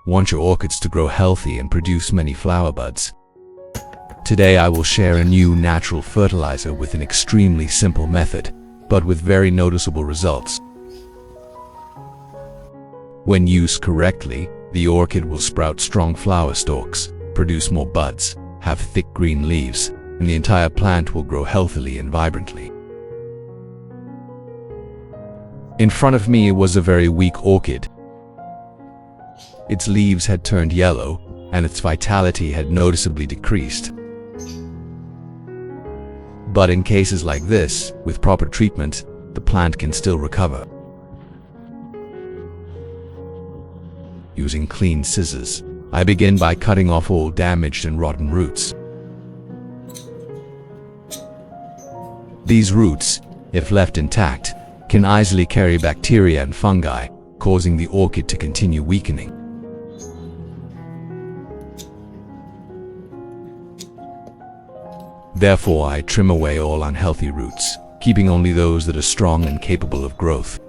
Want your orchids to grow healthy and produce many flower buds? Today I will share a new natural fertilizer with an extremely simple method, but with very noticeable results. When used correctly, the orchid will sprout strong flower stalks, produce more buds, have thick green leaves, and the entire plant will grow healthily and vibrantly. In front of me was a very weak orchid. Its leaves had turned yellow, and its vitality had noticeably decreased. But in cases like this, with proper treatment, the plant can still recover. Using clean scissors, I begin by cutting off all damaged and rotten roots. These roots, if left intact, can easily carry bacteria and fungi, causing the orchid to continue weakening. Therefore, I trim away all unhealthy roots, keeping only those that are strong and capable of growth.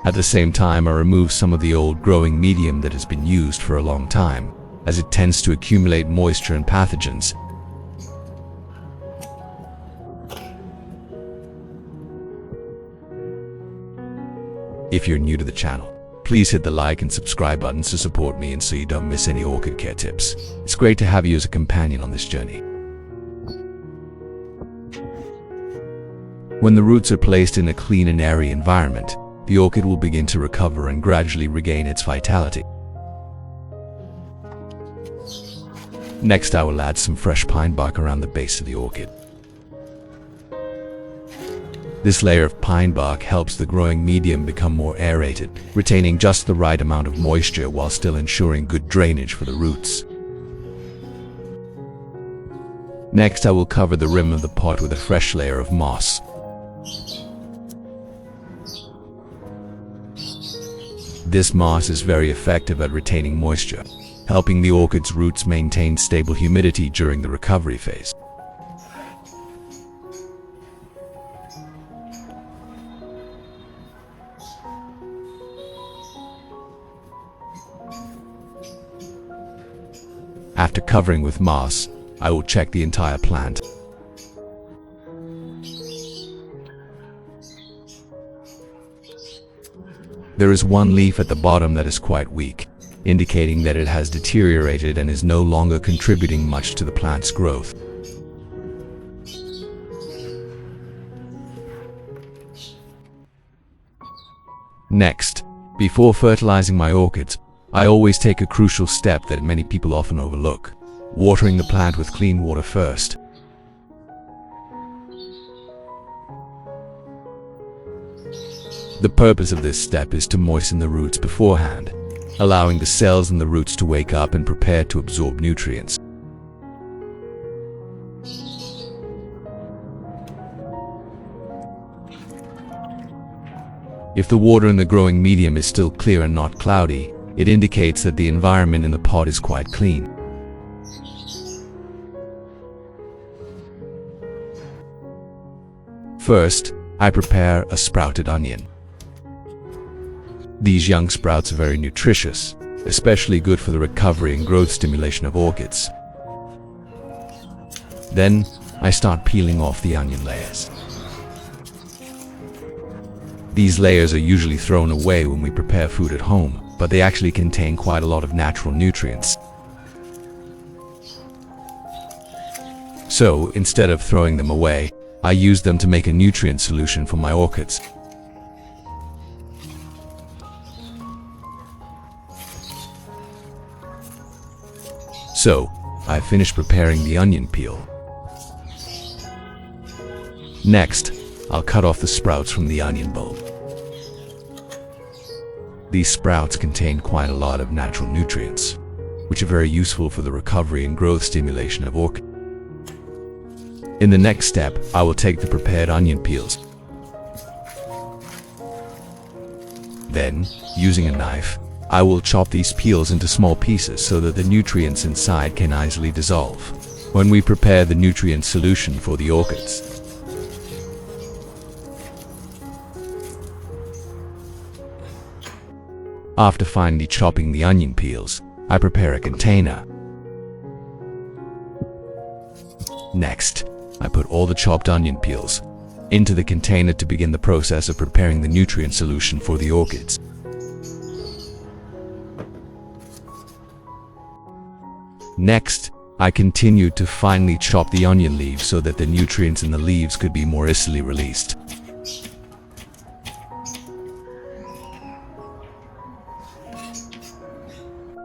At the same time, I remove some of the old growing medium that has been used for a long time, as it tends to accumulate moisture and pathogens. If you're new to the channel, please hit the like and subscribe buttons to support me and so you don't miss any orchid care tips. It's great to have you as a companion on this journey. When the roots are placed in a clean and airy environment, the orchid will begin to recover and gradually regain its vitality. Next, I will add some fresh pine bark around the base of the orchid. This layer of pine bark helps the growing medium become more aerated, retaining just the right amount of moisture while still ensuring good drainage for the roots. Next, I will cover the rim of the pot with a fresh layer of moss. This moss is very effective at retaining moisture, helping the orchid's roots maintain stable humidity during the recovery phase. After covering with moss, I will check the entire plant. There is one leaf at the bottom that is quite weak, indicating that it has deteriorated and is no longer contributing much to the plant's growth. Next, before fertilizing my orchids, I always take a crucial step that many people often overlook: watering the plant with clean water first. The purpose of this step is to moisten the roots beforehand, allowing the cells in the roots to wake up and prepare to absorb nutrients. If the water in the growing medium is still clear and not cloudy, it indicates that the environment in the pot is quite clean. First, I prepare a sprouted onion. These young sprouts are very nutritious, especially good for the recovery and growth stimulation of orchids. Then, I start peeling off the onion layers. These layers are usually thrown away when we prepare food at home, but they actually contain quite a lot of natural nutrients. So, instead of throwing them away, I use them to make a nutrient solution for my orchids. So, I finished preparing the onion peel. Next, I'll cut off the sprouts from the onion bulb. These sprouts contain quite a lot of natural nutrients, which are very useful for the recovery and growth stimulation of orchids. In the next step, I will take the prepared onion peels. Then, using a knife, I will chop these peels into small pieces so that the nutrients inside can easily dissolve when we prepare the nutrient solution for the orchids. After finally chopping the onion peels, I prepare a container. Next, I put all the chopped onion peels into the container to begin the process of preparing the nutrient solution for the orchids. Next, I continued to finely chop the onion leaves so that the nutrients in the leaves could be more easily released.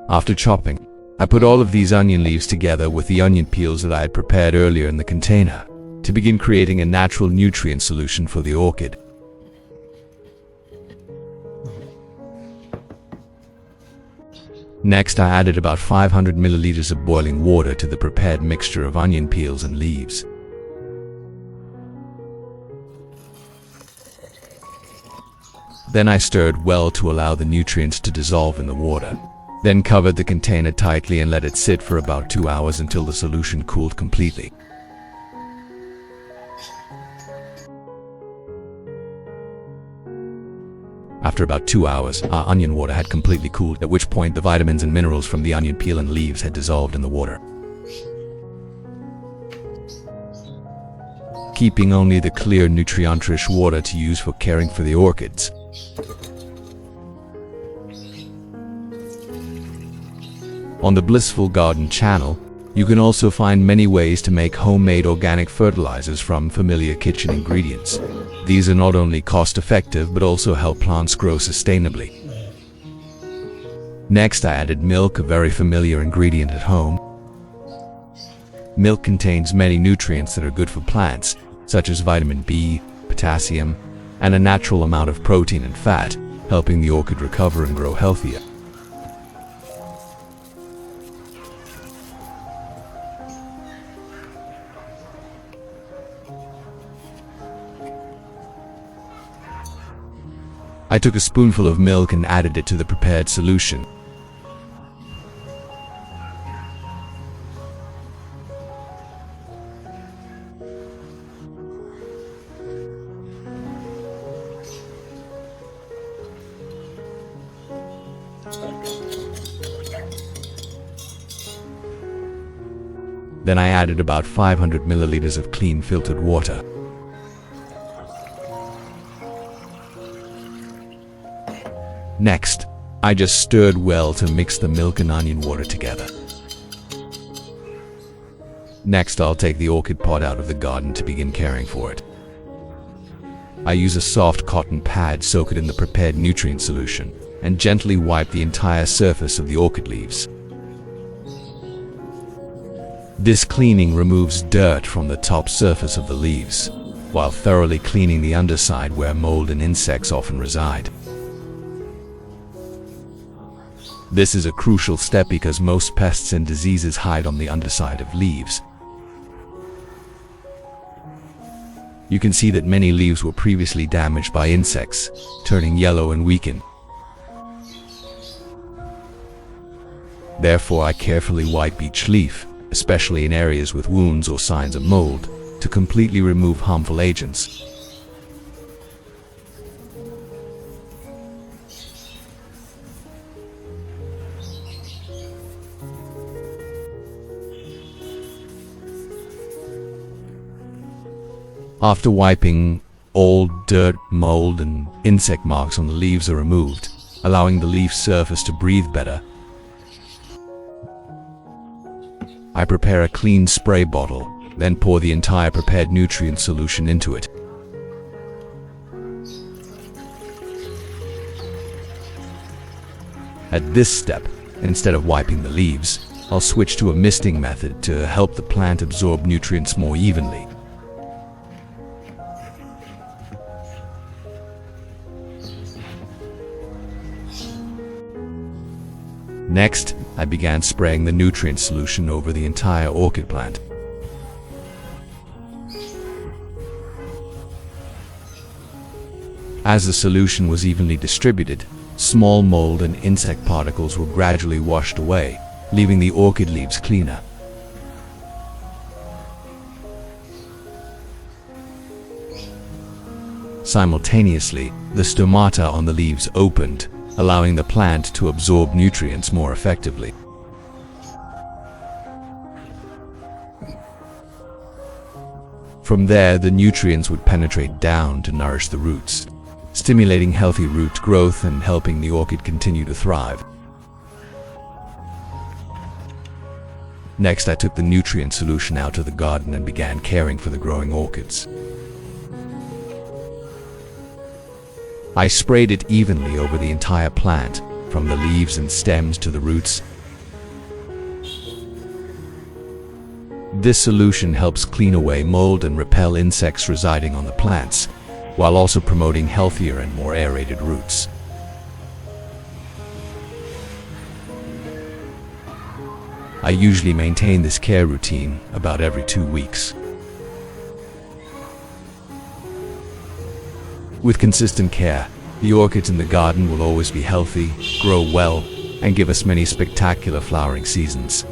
After chopping, I put all of these onion leaves together with the onion peels that I had prepared earlier in the container to begin creating a natural nutrient solution for the orchid. Next, I added about 500 milliliters of boiling water to the prepared mixture of onion peels and leaves. Then I stirred well to allow the nutrients to dissolve in the water. Then covered the container tightly and let it sit for about 2 hours until the solution cooled completely. After about 2 hours, our onion water had completely cooled, at which point the vitamins and minerals from the onion peel and leaves had dissolved in the water, keeping only the clear, nutrient-rich water to use for caring for the orchids. On the Blissful Garden channel, you can also find many ways to make homemade organic fertilizers from familiar kitchen ingredients. These are not only cost-effective but also help plants grow sustainably. Next, I added milk, a very familiar ingredient at home. Milk contains many nutrients that are good for plants, such as vitamin B, potassium, and a natural amount of protein and fat, helping the orchid recover and grow healthier. I took a spoonful of milk and added it to the prepared solution. Then I added about 500 milliliters of clean filtered water. Next, I just stirred well to mix the milk and onion water together. Next, I'll take the orchid pot out of the garden to begin caring for it. I use a soft cotton pad, soak it in the prepared nutrient solution, and gently wipe the entire surface of the orchid leaves. This cleaning removes dirt from the top surface of the leaves, while thoroughly cleaning the underside where mold and insects often reside. This is a crucial step because most pests and diseases hide on the underside of leaves. You can see that many leaves were previously damaged by insects, turning yellow and weakened. Therefore, I carefully wipe each leaf, especially in areas with wounds or signs of mold, to completely remove harmful agents. After wiping, all dirt, mold, and insect marks on the leaves are removed, allowing the leaf surface to breathe better. I prepare a clean spray bottle, then pour the entire prepared nutrient solution into it. At this step, instead of wiping the leaves, I'll switch to a misting method to help the plant absorb nutrients more evenly. Next, I began spraying the nutrient solution over the entire orchid plant. As the solution was evenly distributed, small mold and insect particles were gradually washed away, leaving the orchid leaves cleaner. Simultaneously, the stomata on the leaves opened, allowing the plant to absorb nutrients more effectively. From there, the nutrients would penetrate down to nourish the roots, stimulating healthy root growth and helping the orchid continue to thrive. Next, I took the nutrient solution out to the garden and began caring for the growing orchids. I sprayed it evenly over the entire plant, from the leaves and stems to the roots. This solution helps clean away mold and repel insects residing on the plants, while also promoting healthier and more aerated roots. I usually maintain this care routine about every 2 weeks. With consistent care, the orchids in the garden will always be healthy, grow well, and give us many spectacular flowering seasons.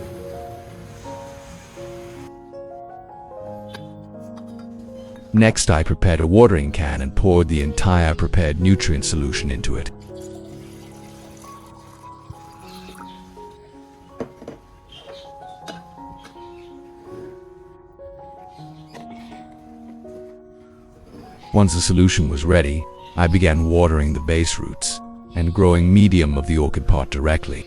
Next, I prepared a watering can and poured the entire prepared nutrient solution into it. Once the solution was ready, I began watering the base roots and growing medium of the orchid pot directly.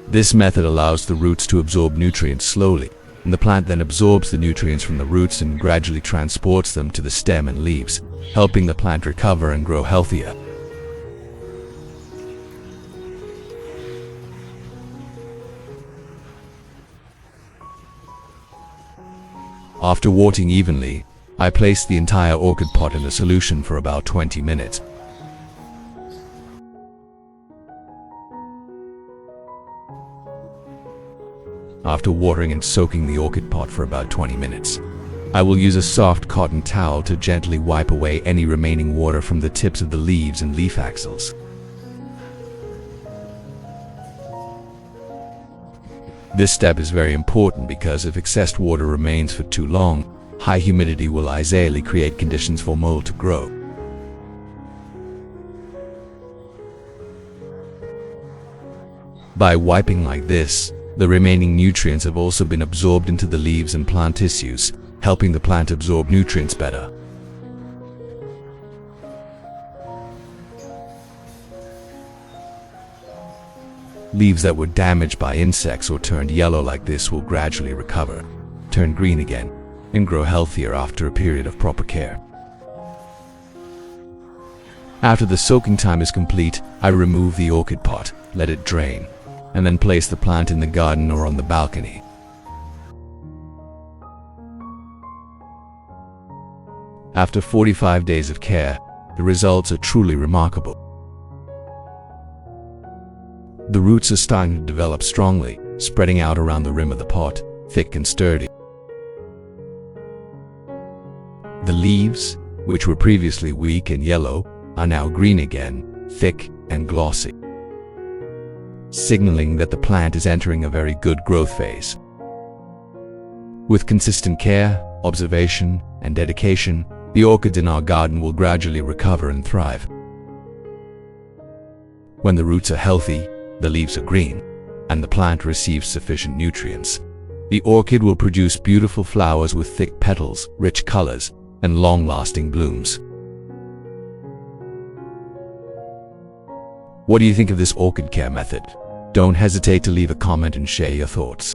This method allows the roots to absorb nutrients slowly, and the plant then absorbs the nutrients from the roots and gradually transports them to the stem and leaves, helping the plant recover and grow healthier. After watering evenly, I placed the entire orchid pot in the solution for about 20 minutes. After watering and soaking the orchid pot for about 20 minutes, I will use a soft cotton towel to gently wipe away any remaining water from the tips of the leaves and leaf axils. This step is very important because if excess water remains for too long, high humidity will easily create conditions for mold to grow. By wiping like this, the remaining nutrients have also been absorbed into the leaves and plant tissues, helping the plant absorb nutrients better. Leaves that were damaged by insects or turned yellow like this will gradually recover, turn green again, and grow healthier after a period of proper care. After the soaking time is complete, I remove the orchid pot, let it drain, and then place the plant in the garden or on the balcony. After 45 days of care, the results are truly remarkable. The roots are starting to develop strongly, spreading out around the rim of the pot, thick and sturdy. The leaves, which were previously weak and yellow, are now green again, thick and glossy, signaling that the plant is entering a very good growth phase. With consistent care, observation, and dedication, the orchids in our garden will gradually recover and thrive. When the roots are healthy, the leaves are green, and the plant receives sufficient nutrients, the orchid will produce beautiful flowers with thick petals, rich colors, and long-lasting blooms. What do you think of this orchid care method? Don't hesitate to leave a comment and share your thoughts.